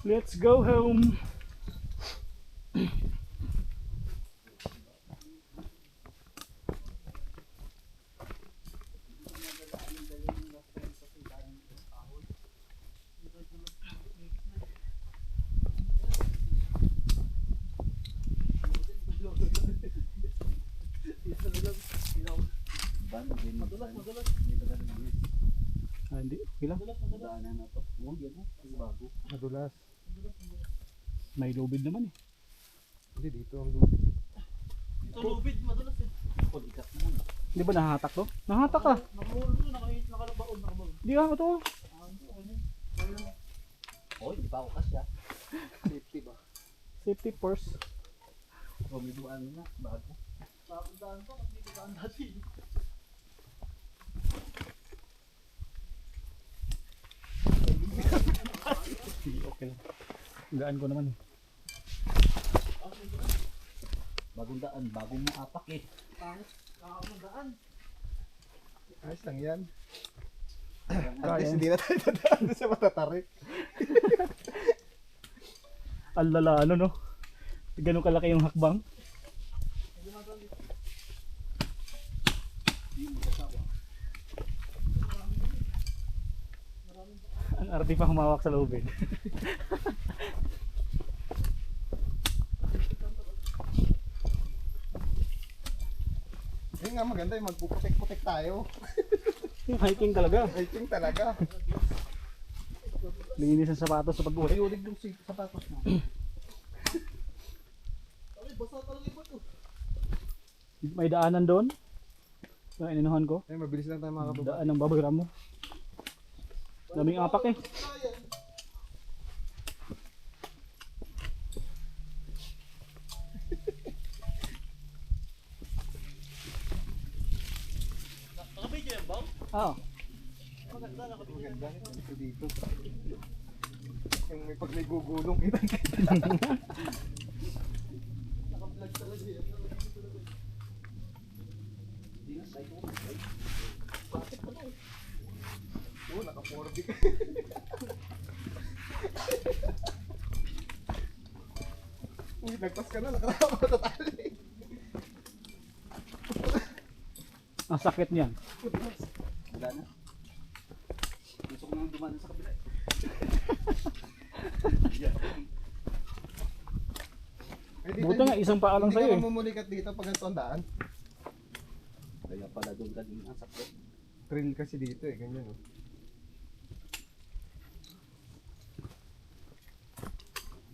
Let's go home. Madulas. Ah, hindi, okay lang. Daanan na to. Huwag yan, bago. Madulas. May lubid naman eh. Hindi dito ang lubid. Ito lubid, madulas eh. Pag-ikat mo na. Di ba nahatak to? Nahatak ka. Nakamulo to, nakalabaon, nakabaon. Di ka to. Oh, hindi pa ako kasya. Safety ba? Safety first. O, may dumaan na, bago. Bagong daan to, hindi ko daan dati. Okay lang. Gaan ko naman eh. Bagong daan, bagong mga apak eh. Bagong daan. Ayos lang yan. At Kaya. least hindi na tayo dadaan doon sa matatarik. Alala ano no? Ganun kalaki yung hakbang. Ang arte pa humawak sa lubid. Yun nga maganda yung magpuputik-putik tayo. Yung hiking talaga. Hiking talaga. Linis ang sapatos sa pag-uwi. Ayurig yung sapatos mo. Ay, basa talaga yung bato. May daanan doon. Yung ininuhan ko. Ay, mabilis lang tayo makakababa. Daan ng babagram mo. Daming apak eh. Nakabidyo yan, Bang? Ah, Maganda, nakabidyo yan. Maganda ito dito. Yung may pag may gugulong kita. Nakablog talaga yan. Hindi na, tayo ko. Bakit pa lang? Oo, naka-4D. Uy, nagpas ka na, nakarawa ka sa tali. ang sakit niyan. Wala na. Gusto ko nang dumaan sa kabila. Buti nga isang paa lang Hindi sa'yo ka eh. mamumulikat dito pag ganito ang daan. Kaya pala doon kanina ang sakit. Trail kasi dito eh, ganyan oh.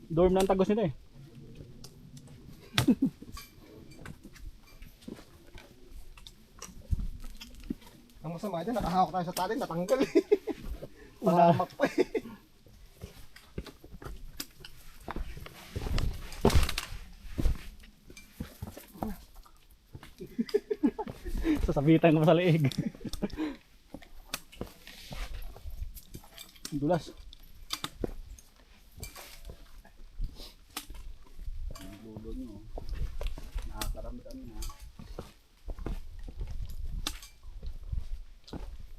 Dorm na ang tagos nito eh. Ang masama dyan, nakahawak tayo sa tali, natanggal eh. Malamak pa eh. Sasabitan ko sa leeg. Dulas. Ang dulo nyo. Nakakaramdam na.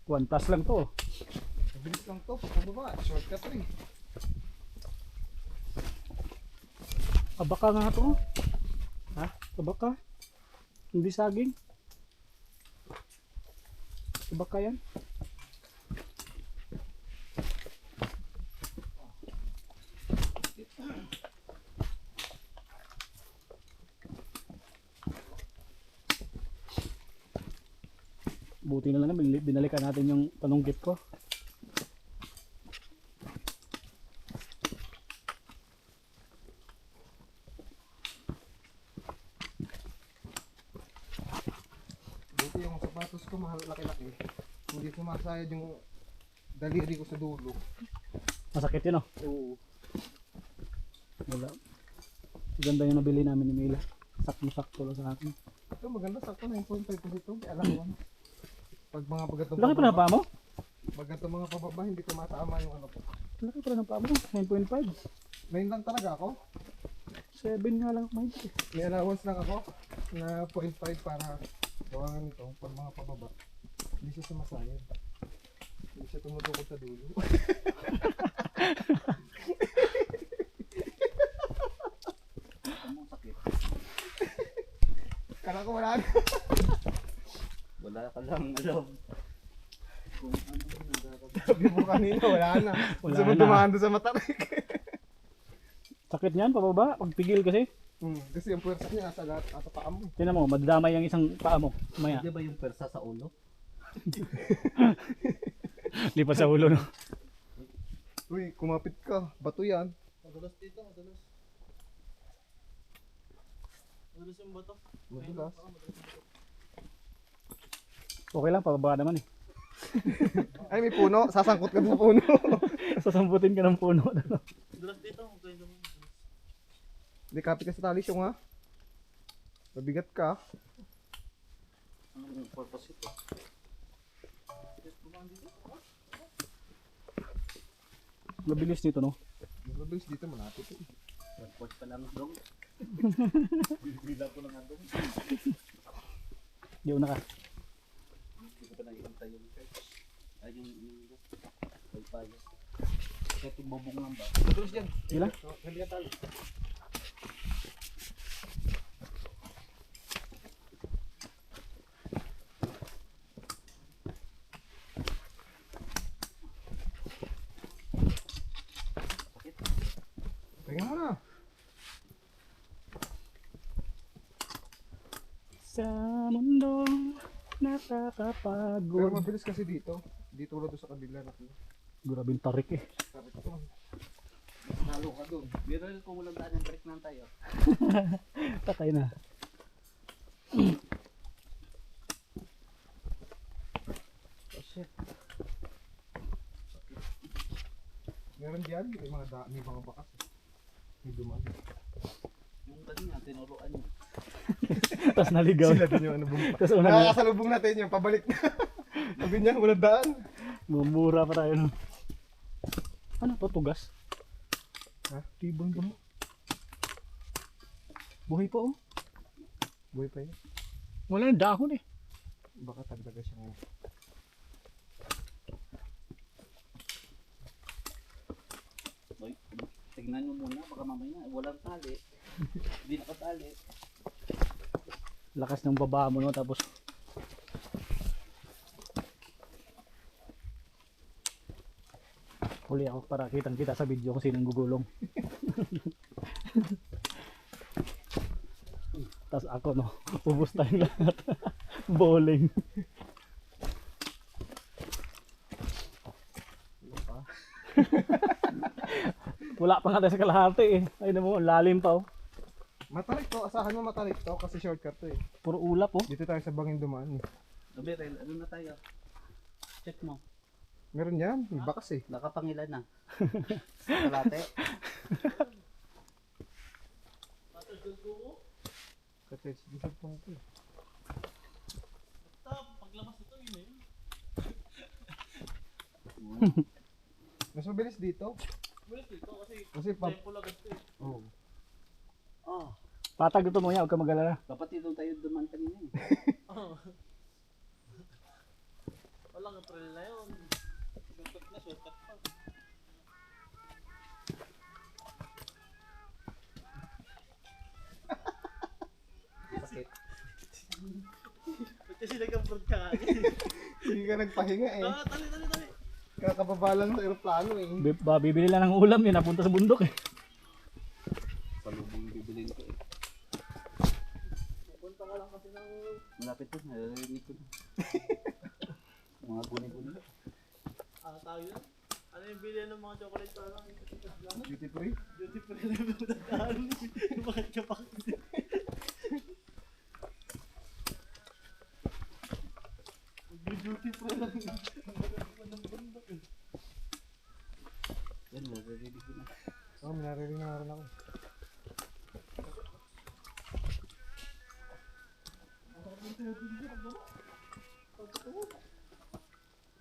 Kwantas lang to. Mabilis lang to, pagpababa, shortcut rin. Abaka nga to. Ha? Abaka? Hindi saging. Abaka yan. Buti na lang binalikan natin yung panunggit ko. Buti yung sapatos ko mahal laki-laki. Hindi sumasayad yung daliri ko sa dulo. Masakit yun oh. Oo. Wala. Ganda yung nabili namin ni Mila. Sakto-sakto lang sa akin. Ito maganda, sakto 9.5 ko dito. Kaya alam ko ano. Pag mga bagatong Laki pa na pa mo? bagatong mga pababa, hindi ko matama yung ano ko. Laki pa na pa mo. 9.5. 9 lang talaga ako. 7 nga lang may May allowance lang ako na 0.5 para gawangan nito pag mga pababa. Hindi siya sumasayad. Hindi siya tumutukod sa dulo. walang alam. Kung ano nagkakaroon. Sabi mo kanina, wala na. Wala Gusto mo na. dumaan doon sa matarik. Sakit niyan, pababa. Pagpigil kasi. Kasi yung puwersa niya nasa lahat at paa mo. Tingnan mo, madadamay ang isang paa mo. Maya, Di ba yung persa sa ulo? lipat sa ulo, no? Uy, kumapit ka. Bato yan. Madulas dito, madulas. Madulas yung bato. Madulas. Okay lang, pababa naman eh. Ay, may puno. Sasangkot ka sa puno. Sasamputin ka ng puno. Madulas dito, okay naman. Hindi, kapit ka sa tali siyong ha. Mabigat ka. Anong purpose ito? Mabilis nito, no? Mabilis dito, malapit eh. Transport pa lang dong. Bila ko lang andong. Di una ka. Hindi ko pa nakikita yung church. Ay yung pagpayos. Kaya timbobong lang ba? Madulas dyan. Ilan? Hindi ka tali. Tingnan mo na. Sa mundo, Pero nakakapagod. mabilis kasi dito. Di tulad doon sa kabila na. Grabe yung tarik eh. Sabi ko, Nalo ka doon. Pero kung walang daan yung break na tayo. Takay na. Oh shit. meron dyan. May mga bakas. May duman. Yung kanina, tinuruan niya. Tapos naligaw. Sila din yung ano bumpa. Tapos una na, Nakakasalubong natin yung pabalik na. Sabi niya, walang daan. mumura pa tayo. No? Ano to, tugas? Ha? Tibon ba mo? Buhay pa oh. Buhay pa yun. Wala na dahon eh. Baka tagdaga siya ngayon. Boy, tignan nyo muna, baka mamaya walang tali. Hindi nakatali. Lakas ng baba mo no, tapos huli ako para kitang kita sa video kung sinong gugulong. Tapos ako no, ubos tayong lahat. Bowling. Wala pa nga tayo sa kalahati eh. Ay na mo, lalim pa oh. Matarik to. Asahan mo matarik to kasi shortcut to eh. Puro ulap oh. Dito tayo sa bangin dumaan. Gabriel, ano na tayo? Check mo. Meron yan. May bakas eh. Nakapangilan na. Kalate. Katets. Dito po ito eh. Paglamas ito, yun eh. Mas mabilis dito. Bilis dito Kasi pag... tempo lang ito eh. Oh. Ah, Patag ito mo yan, huwag ka mag-alala. dapat dito tayo duman kanina eh. Walang trail na yun. Shortcut pa. Sakit. Ba't kasi nag-abroad ka kagad? Hindi ka nagpahinga eh. Tali, tali, tali. Kakababalan sa aeroplano eh. Bibili lang ng ulam yun, napunta sa bundok eh. Salubong bibilin ko eh. Punta ka lang kasi ng... Malapit to, nalilinig ko na. Mga guni-guni. Tawag yun? Ano yung bilhin ng mga chocolate parang Duty free? duty free na yung dadaan. Bakit ka pa kasi? Duty free lang. Yan, nalilinig ko na. Oo, may naririnig na rin ako.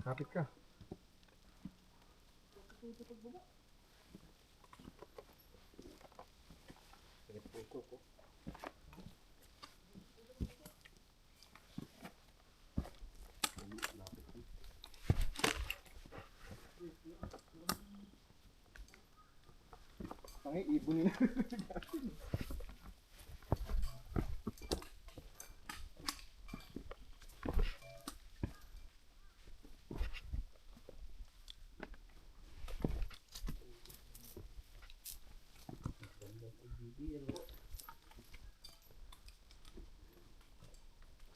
Kapit ka. Sakit puso ko. Lapit na. Tangi, ibon nila.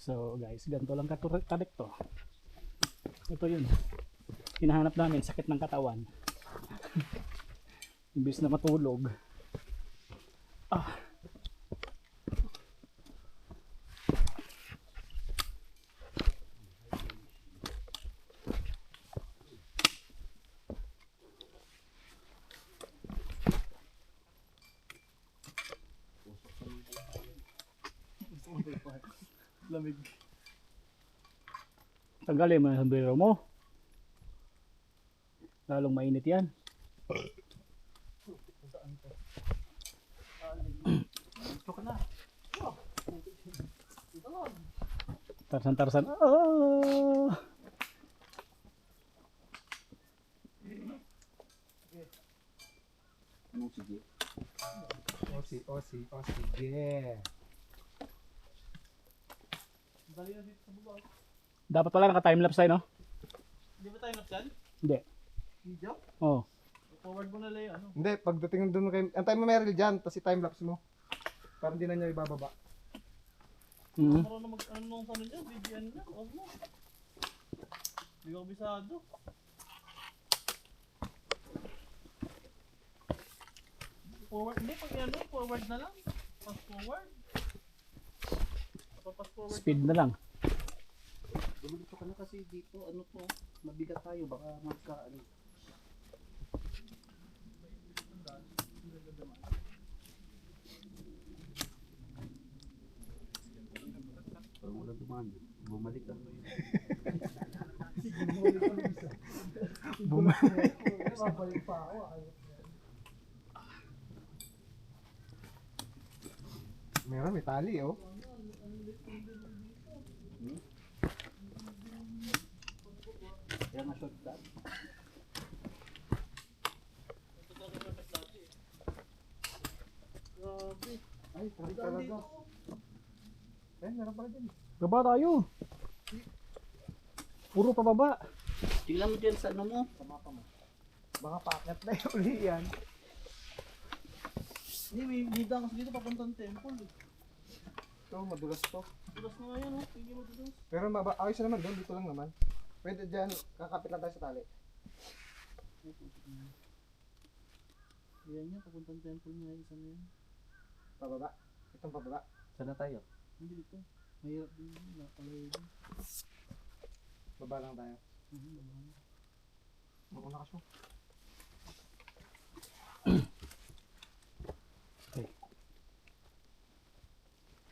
So guys, ganito lang katurik to. Ito yun. Hinahanap namin, sakit ng katawan. Imbis na matulog. Ah. Lamig. Tanggalin mo yung sombrero mo. Lalong mainit yan. Ito ka na. Tarsan-tarsan. Ah! Anong sige? O sige. Dali na dito sa baba. Dapat pala naka-timelapse tayo, no? Di ba tayo nagsan? Hindi. Video? Oh. Forward mo na lang yung ano. Hindi, pagdating doon kay... Antay mo Meryl dyan, tapos i-timelapse mo. Para hindi na niya ibababa. Mm. Parang na mag-ano nung sa ano dyan, BGN na, huwag mo. Hindi ko kabisado. Forward, hindi, pag ano, forward na lang. Fast forward. Fast forward. Speed na lang. Dumulito ka na kasi dito, ano to, mabigat tayo, baka magka, ano. Parang wala dumaan, bumalik ka. Babalik pa ako. Meron, may tali oh. Kaya nga shortcut. Grabe. Ay, tali talaga. Eh, meron pala dyan. Baba tayo. Puro pababa. Tingnan mo dyan sa ano mo. Baka paakyat na yung uli yan. Hindi, may bida kasi dito papuntang temple. Ito, madulas to. Tulas na nga yan, oh. Hindi mo tulas. Pero ayos na naman doon, dito lang naman. Pwede dyan, kakapit lang tayo sa tali. Yan yan, papuntang temple nga isa na yan. Pababa. Itong pababa. Saan na tayo? Hindi dito. Mahirap din yun, nakalayo din. Baba lang tayo. Mauna ka siya.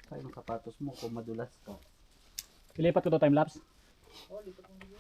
Tayo ng sapatos mo kung madulas ka. Ilipat ko to timelapse. Oh, dito pong dito.